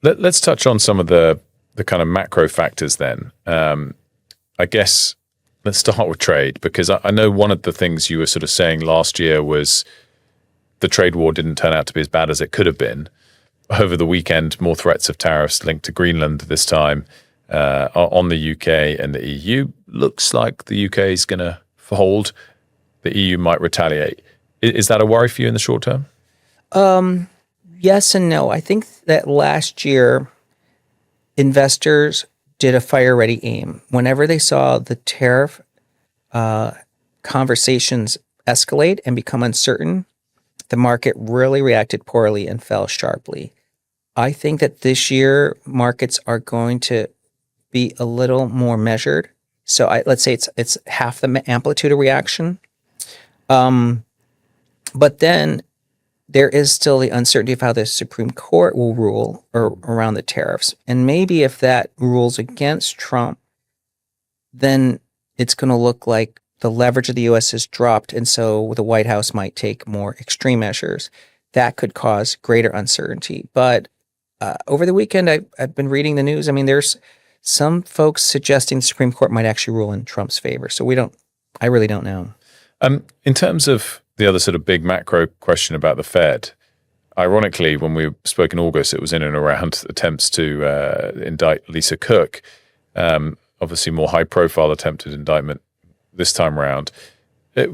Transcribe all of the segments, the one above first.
Let's touch on some of the kind of macro factors then. I guess let's start with trade, because I know one of the things you were sort of saying last year was the trade war didn't turn out to be as bad as it could have been. Over the weekend, more threats of tariffs linked to Greenland this time on the UK and the EU. Looks like the UK is going to fold. The EU might retaliate. Is that a worry for you in the short term? Yes and no. I think that last year, investors did a fire-ready aim. Whenever they saw the tariff conversations escalate and become uncertain, the market really reacted poorly and fell sharply. I think that this year, markets are going to be a little more measured. So let's say it's half the amplitude of reaction. But then there is still the uncertainty of how the Supreme Court will rule around the tariffs. And maybe if that rules against Trump, then it's going to look like the leverage of the U.S. has dropped, and so the White House might take more extreme measures. That could cause greater uncertainty. But over the weekend, I've been reading the news. I mean, there's some folks suggesting the Supreme Court might actually rule in Trump's favor. So I really don't know. In terms of the other sort of big macro question about the Fed, ironically, when we spoke in August, it was in and around attempts to indict Lisa Cook. Obviously, more high-profile attempted indictment this time around.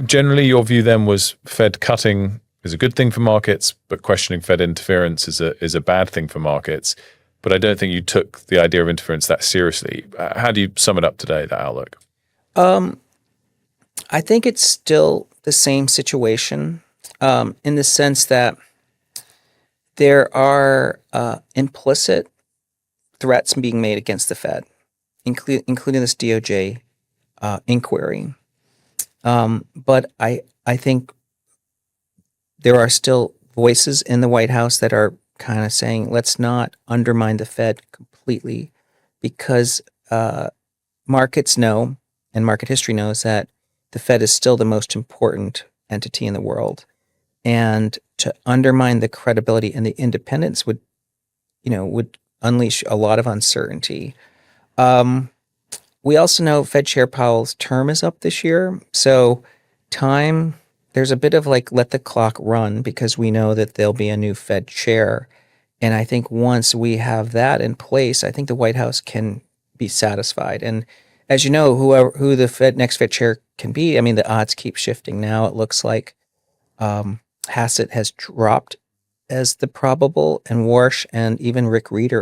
Generally, your view then was Fed cutting is a good thing for markets, but questioning Fed interference is a bad thing for markets. But I don't think you took the idea of interference that seriously. How do you sum it up today, that outlook? I think it's still the same situation in the sense that there are implicit threats being made against the Fed, including this DOJ inquiry. But I think there are still voices in the White House that are kind of saying, let's not undermine the Fed completely, because markets know, and market history knows, that the Fed is still the most important entity in the world. And to undermine the credibility and the independence would unleash a lot of uncertainty. We also know Fed Chair Powell's term is up this year. So there's a bit of like let the clock run, because we know that there'll be a new Fed chair. And I think once we have that in place, I think the White House can be satisfied. And as you know, who the next Fed chair can be, I mean, the odds keep shifting. Now it looks like Hassett has dropped as the probable, and Warsh and even Rick Reeder